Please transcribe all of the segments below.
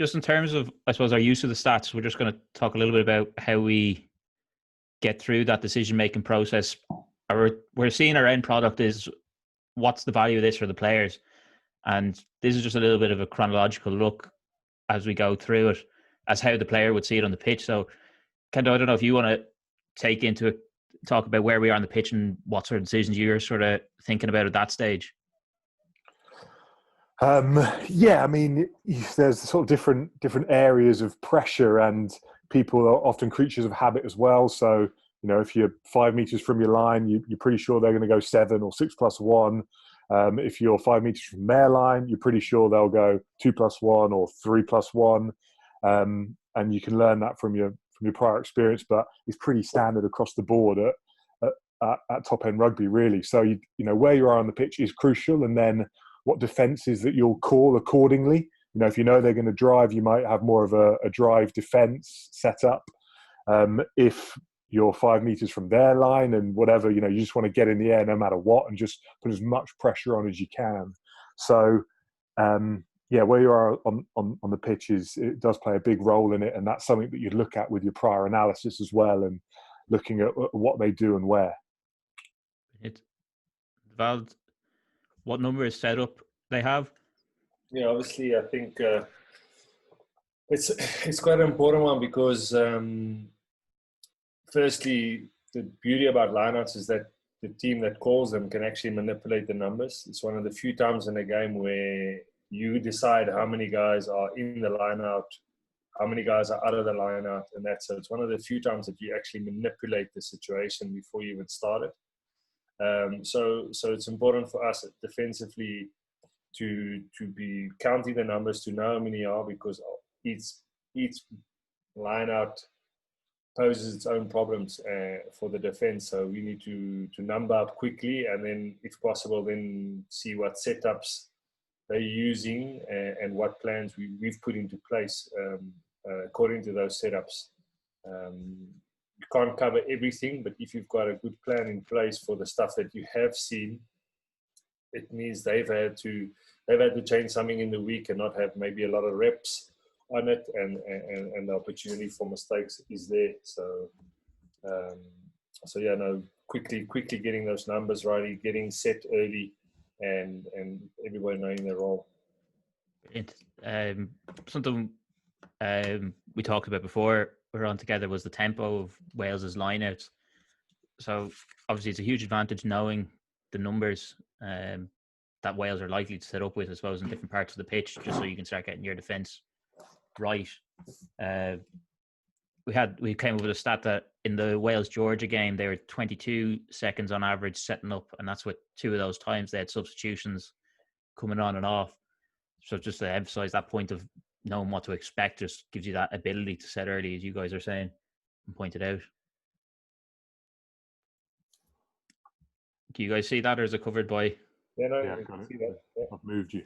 Just in terms of, I suppose, our use of the stats, we're just going to talk a little bit about how we get through that decision-making process. We're seeing our end product is what's the value of this for the players. And this is just a little bit of a chronological look as we go through it, as how the player would see it on the pitch. So, Kendo, I don't know if you want to talk about where we are on the pitch and what sort of decisions you're sort of thinking about at that stage. Yeah, I mean, there's sort of different areas of pressure, and people are often creatures of habit as well. So, if you're 5 meters from your line, you're pretty sure they're going to go 7 or 6+1. If you're 5 meters from their line, you're pretty sure they'll go 2+1 or 3+1. And you can learn that from your prior experience, but it's pretty standard across the board at top end rugby, really. So where you are on the pitch is crucial, and then what defences that you'll call accordingly. If you know they're going to drive, you might have more of a drive defence set up. If you're 5 meters from their line and whatever, you just want to get in the air no matter what and just put as much pressure on as you can. So, where you are on the pitch it does play a big role in it, and that's something that you'd look at with your prior analysis as well, and looking at what they do and where. Val, what number is set up they have? Yeah, obviously, I think it's quite an important one because, firstly, the beauty about lineouts is that the team that calls them can actually manipulate the numbers. It's one of the few times in a game where you decide how many guys are in the lineout, how many guys are out of the lineout, and that's so. It's one of the few times that you actually manipulate the situation before you even start it. So it's important for us defensively to be counting the numbers, to know how many are, because each line out poses its own problems for the defense. So we need to number up quickly, and then if possible then see what setups they're using and what plans we've put into place according to those setups. You can't cover everything, but if you've got a good plan in place for the stuff that you have seen, it means they've had to change something in the week and not have maybe a lot of reps on it, and the opportunity for mistakes is there. So quickly getting those numbers right, getting set early, and everybody knowing their role. Something we talked about before we were on together was the tempo of Wales's lineouts. So obviously it's a huge advantage knowing the numbers that Wales are likely to set up with, I suppose, in different parts of the pitch, just so you can start getting your defence right. We came up with a stat that in the Wales-Georgia game, they were 22 seconds on average setting up, and that's what 2 of those times they had substitutions coming on and off. So just to emphasise that point of knowing what to expect, just gives you that ability to set early, as you guys are saying and pointed out. Do you guys see that, or is it covered by? Yeah, no, yeah, I can see that. Yeah. I've moved you.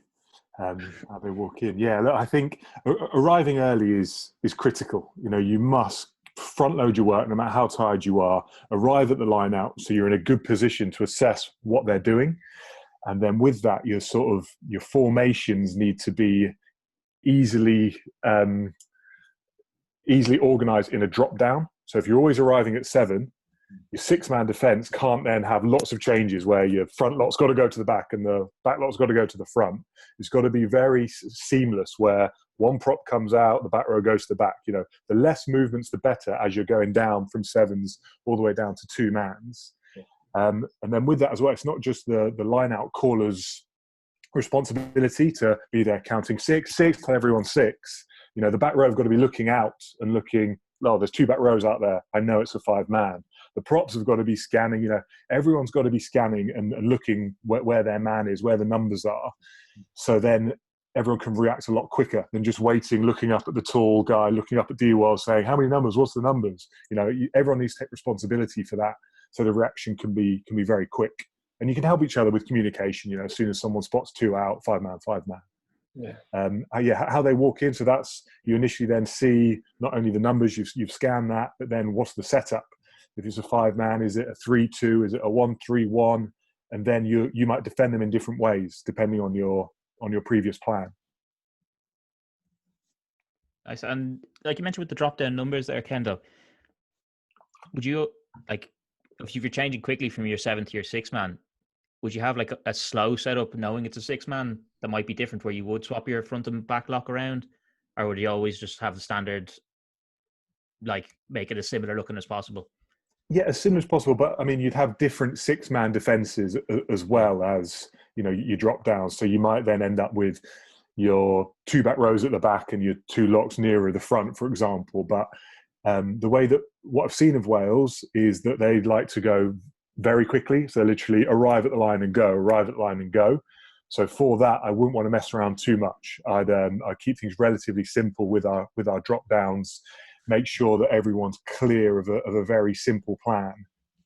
How they walk in. Yeah, look, I think arriving early is critical. You must front load your work, no matter how tired you are. Arrive at the line out, so you're in a good position to assess what they're doing, and then with that, your formations need to be easily organised in a drop down. So if you're always arriving at 7, your 6-man defence can't then have lots of changes where your front lot's got to go to the back and the back lot's got to go to the front. It's got to be very seamless, where one prop comes out, the back row goes to the back. The less movements, the better, as you're going down from 7s all the way down to 2-mans. And then with that as well, it's not just the line-out caller's responsibility to be there counting 6, tell everyone 6. The back row have got to be looking out and looking, there's 2 back rows out there. I know it's a 5-man. The props have got to be scanning, everyone's got to be scanning and looking where their man is, where the numbers are. So then everyone can react a lot quicker than just waiting, looking up at the tall guy, looking up at Dewald, saying, how many numbers, what's the numbers? Everyone needs to take responsibility for that. So the reaction can be very quick. And you can help each other with communication, as soon as someone spots 2 out, 5-man, 5-man. Yeah. How they walk in. So that's, you initially then see not only the numbers, you've scanned that, but then what's the setup? If it's a 5-man, is it a 3-2? Is it a 1-3-1? And then you might defend them in different ways depending on your previous plan. Nice. And like you mentioned with the drop down numbers there, Kendo, would you, like, if you're changing quickly from your 7 to your 6 man, would you have like a slow setup knowing it's a 6 man that might be different where you would swap your front and back lock around? Or would you always just have the standard, like make it as similar looking as possible? Yeah, as similar as possible. But I mean, you'd have different 6 man defenses as well as, you know, you drop down. So you might then end up with your 2 back rows at the back and your 2 locks nearer the front, for example. But the way that what I've seen of Wales is that they like to go very quickly. So literally arrive at the line and go, arrive at the line and go. So for that, I wouldn't want to mess around too much. I'd keep things relatively simple with our drop downs. Make sure that everyone's clear of a very simple plan.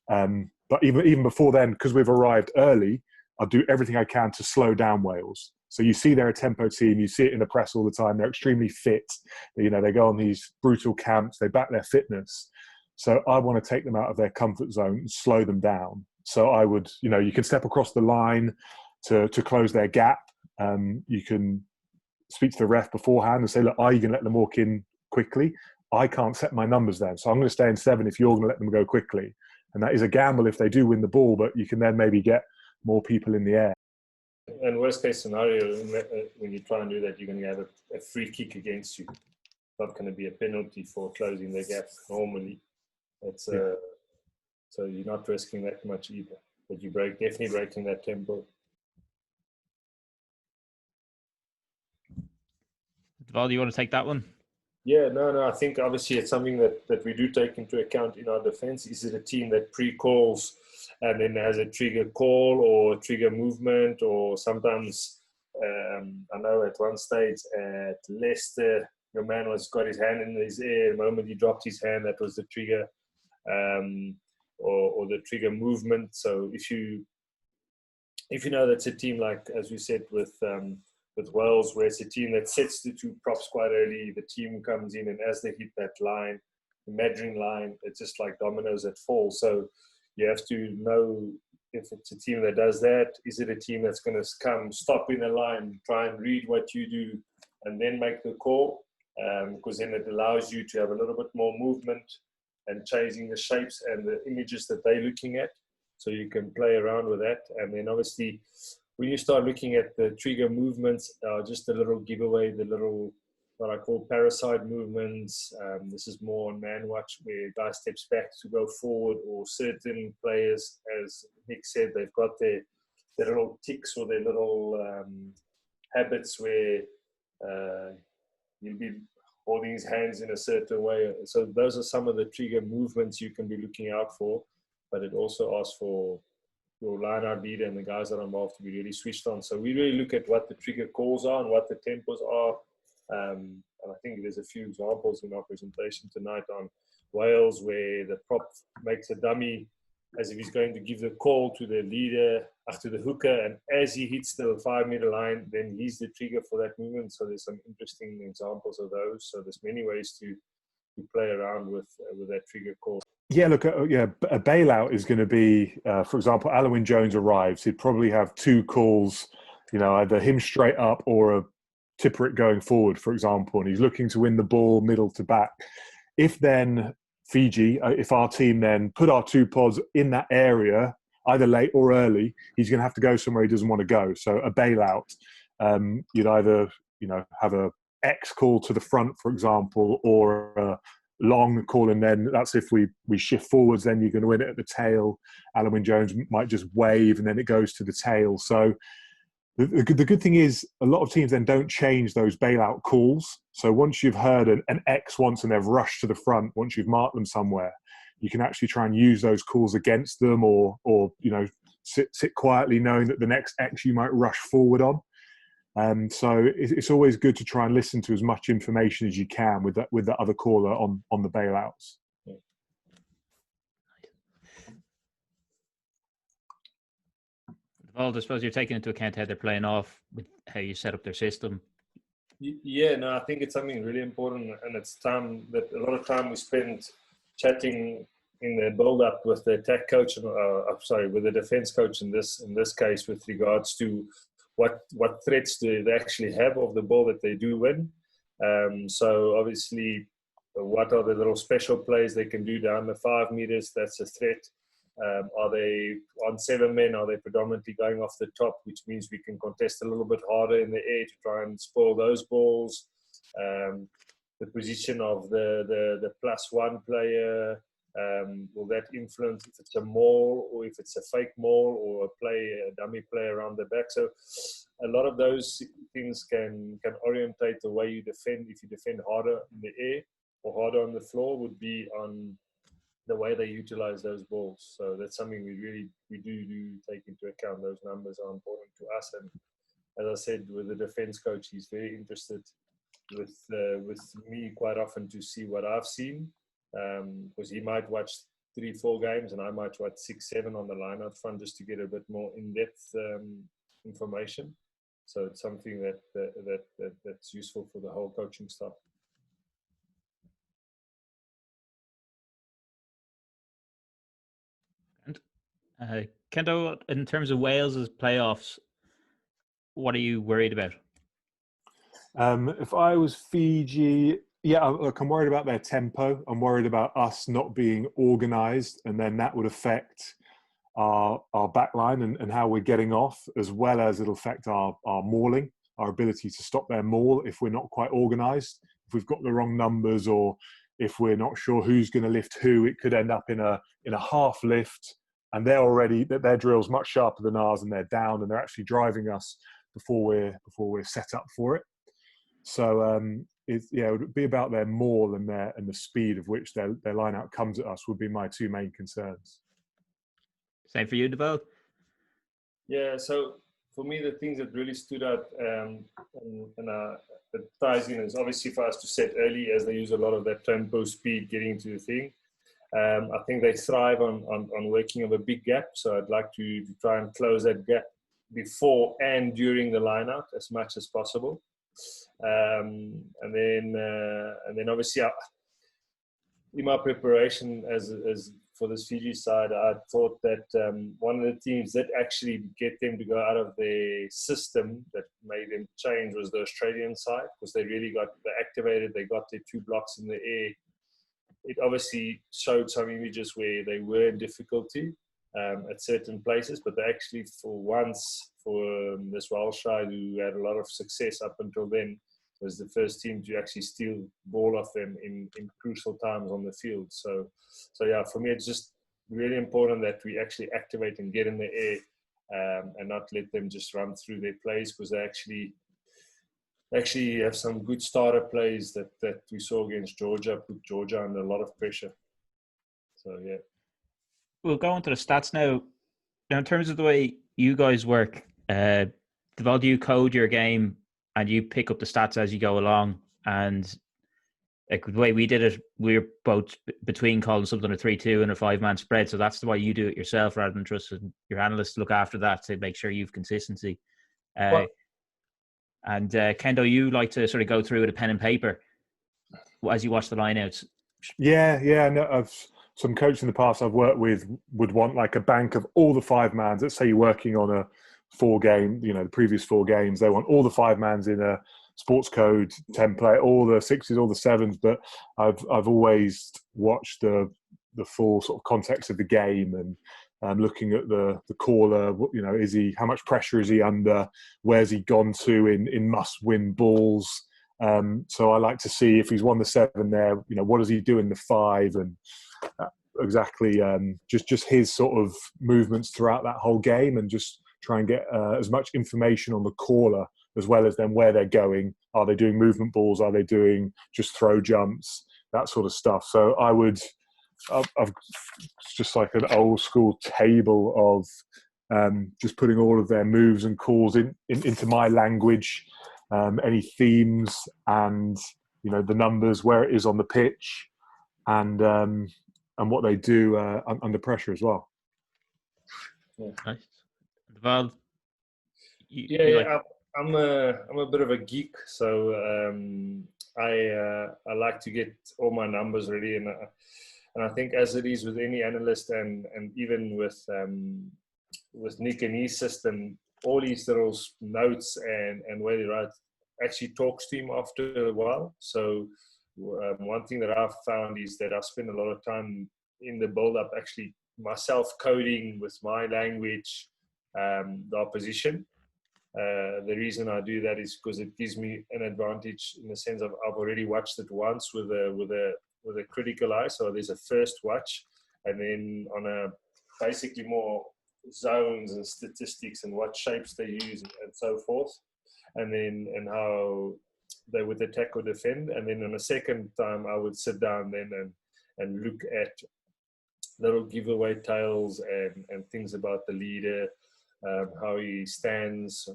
But even before then, because we've arrived early, I'll do everything I can to slow down Wales. So you see they're a tempo team. You see it in the press all the time. They're extremely fit. You know, they go on these brutal camps. They back their fitness. So I want to take them out of their comfort zone and slow them down. So I would, you know, you can step across the line to close their gap. You can speak to the ref beforehand and say, look, are you going to let them walk in quickly? I can't set my numbers then. So I'm going to stay in 7 if you're going to let them go quickly. And that is a gamble if they do win the ball, but you can then maybe get more people in the air. And worst case scenario, when you try and do that, you're going to have a free kick against you. It's not going to be a penalty for closing the gap normally. It's so you're not risking that much either. But you're definitely breaking that tempo. Val, do you want to take that one? Yeah, no. I think obviously it's something that we do take into account in our defense. Is it a team that pre-calls and then has a trigger call or trigger movement, or sometimes I know at one stage at Leicester, your man got his hand in his air. The moment he dropped his hand, that was the trigger, or the trigger movement. So if you know that's a team like, as we said with Wales, where it's a team that sets the 2 props quite early, the team comes in and as they hit that line, the measuring line, it's just like dominoes that fall. So you have to know if it's a team that does that. Is it a team that's going to come, stop in a line, try and read what you do, and then make the call? Because then it allows you to have a little bit more movement and changing the shapes and the images that they're looking at. So you can play around with that. And then obviously, when you start looking at the trigger movements, just a little giveaway, the little, what I call parasite movements. This is more on man watch, where a guy steps back to go forward, or certain players, as Nick said, they've got their little tics or their little habits where you'll be holding his hands in a certain way. So those are some of the trigger movements you can be looking out for, but it also asks for your line-out leader and the guys that are involved to be really switched on. So we really look at what the trigger calls are and what the tempos are. And I think there's a few examples in our presentation tonight on Wales, where the prop makes a dummy as if he's going to give the call to the leader, after the hooker, and as he hits the 5-meter line, then he's the trigger for that movement. So there's some interesting examples of those. So there's many ways to play around with that trigger call. Yeah, look, a bailout is going to be, for example, Alwyn Jones arrives. He'd probably have 2 calls, you know, either him straight up or a tipper it going forward, for example, and he's looking to win the ball middle to back. If then Fiji, if our team then put our 2 pods in that area, either late or early, he's going to have to go somewhere he doesn't want to go. So a bailout, you'd either, you know, have a X call to the front, for example, or a long call, and then that's if we shift forwards, then you're going to win it at the tail. Alwyn Jones might just wave and then it goes to the tail. So the good thing is a lot of teams then don't change those bailout calls. So once you've heard an X once and they've rushed to the front, once you've marked them somewhere, you can actually try and use those calls against them, or you know, sit quietly knowing that the next X you might rush forward on. So it's always good to try and listen to as much information as you can with the other caller on the bailouts. Well, I suppose you're taking into account how they're playing off with how you set up their system. Yeah, no, I think it's something really important, and it's time that a lot of time we spend chatting in the build-up with the attack coach, with the defense coach in this case, with regards to what threats do they actually have of the ball that they do win, So obviously, what are the little special plays they can do down the 5 meters? That's a threat. Are they on 7 men? Are they predominantly going off the top, which means we can contest a little bit harder in the air to try and spoil those balls? The position of the +1 player, will that influence if it's a maul or if it's a fake maul or a dummy play around the back? So a lot of those things can orientate the way you defend. If you defend harder in the air or harder on the floor, would be on the way they utilize those balls. So that's something we do take into account. Those numbers are important to us. And as I said, with the defense coach, he's very interested with me quite often to see what I've seen, because he might watch 3-4 games and I might watch 6-7 on the line out front just to get a bit more in-depth information. So it's something that's useful for the whole coaching staff. And Kendo, in terms of Wales's playoffs, what are you worried about? If I was Fiji, look, I'm worried about their tempo. I'm worried about us not being organised, and then that would affect our back line and how we're getting off, as well as it'll affect our mauling, our ability to stop their maul if we're not quite organised. If we've got the wrong numbers, or if we're not sure who's going to lift who, it could end up in a half lift, and their drill's much sharper than ours, and they're down and they're actually driving us before we're set up for it. So it would be about their maul and the speed of which their line out comes at us would be my two main concerns. Same for you, Dewald? Yeah, so for me, the things that really stood out and that ties in is obviously for us to set early, as they use a lot of that tempo speed getting into the thing. I think they thrive on working of a big gap, so I'd like to try and close that gap before and during the line out as much as possible. And then obviously in my preparation as for this Fiji side, I thought that one of the teams that actually get them to go out of their system that made them change was the Australian side, because they activated, they got their 2 blocks in the air. It obviously showed some images where they were in difficulty at certain places, but they actually, for this Welsh side who had a lot of success up until then, was the first team to actually steal ball off them in crucial times on the field. So yeah, for me, it's just really important that we actually activate and get in the air and not let them just run through their plays, because they actually have some good starter plays that we saw against Georgia, put Georgia under a lot of pressure. So yeah. We'll go into the stats now. Now, in terms of the way you guys work, do you code your game and you pick up the stats as you go along? And like the way we did it, we're both between calling something a 3-2 and a 5-man spread. So that's the way you do it yourself, rather than trusting your analysts to look after that to make sure you've consistency. And Kendo, you like to sort of go through with a pen and paper as you watch the lineouts. Yeah. No, some coaches in the past I've worked with would want like a bank of all the 5-mans. Let's say you're working on a 4-game, the previous 4 games. They want all the 5-mans in a sports code template, all the 6s, all the 7s. But I've always watched the full sort of context of the game and looking at the caller. How much pressure is he under? Where's he gone to in must-win balls? So I like to see if he's won the 7 there. What does he do in the 5? And exactly just his sort of movements throughout that whole game, and just try and get as much information on the caller as well as then where they're going. Are they doing movement balls? Are they doing just throw jumps? That sort of stuff. So I've just like an old school table of just putting all of their moves and calls into my language, any themes and the numbers, where it is on the pitch, and what they do under pressure as well. Nice. Well, I'm a bit of a geek, so I like to get all my numbers ready, and I think as it is with any analyst, and even with Nick and his system, all these little notes and where they write actually talks to him after a while. So one thing that I've found is that I spend a lot of time in the build-up actually myself coding with my language the opposition. The reason I do that is because it gives me an advantage in the sense of I've already watched it once with a critical eye. So there's a first watch, and then on a basically more zones and statistics and what shapes they use and so forth, and how they would attack or defend. And then on a second time, I would sit down then and look at little giveaway tales and things about the leader, how he stands,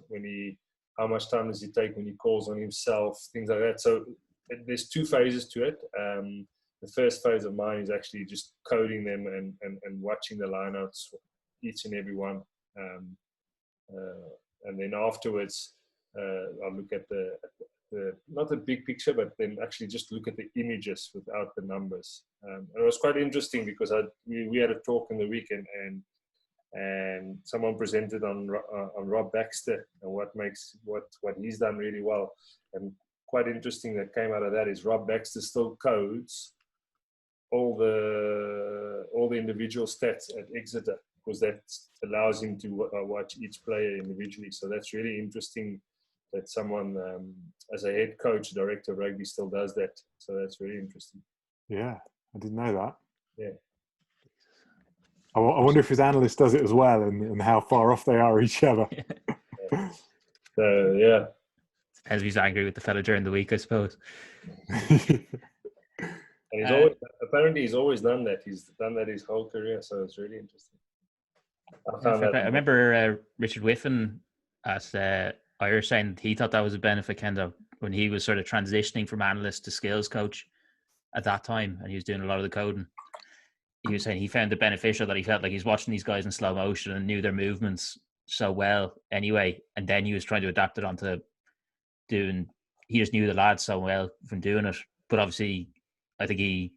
how much time does he take when he calls on himself, things like that. So there's two phases to it. The first phase of mine is actually just coding them and watching the lineouts, each and every one. And then afterwards, I'll look at the not the big picture, but then actually just look at the images without the numbers. And it was quite interesting because we had a talk in the weekend, and someone presented on Rob Baxter and what he's done really well. And quite interesting that came out of that is Rob Baxter still codes all the individual stats at Exeter, because that allows him to watch each player individually. So that's really interesting that someone as a head coach, director of rugby, still does that. So that's very interesting. Yeah, I didn't know that. Yeah. I wonder if his analyst does it as well, and how far off they are each other. Yeah. So, yeah. Depends if he's angry with the fella during the week, I suppose. And he's always done that. He's done that his whole career, so it's really interesting. I remember Richard Whiffen at Irish saying he thought that was a benefit, Kenda, when he was sort of transitioning from analyst to skills coach at that time, and he was doing a lot of the coding. He was saying he found it beneficial that he felt like he's watching these guys in slow motion and knew their movements so well anyway, and then he was trying to adapt it onto doing. He just knew the lads so well from doing it, but obviously, I think he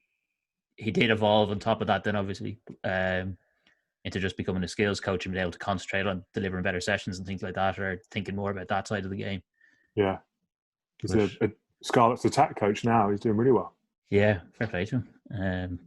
did evolve on top of that. Then obviously, into just becoming a skills coach and being able to concentrate on delivering better sessions and things like that, or thinking more about that side of the game. Yeah, he's a Scarlet's attack coach now. He's doing really well. Yeah, fair play to him.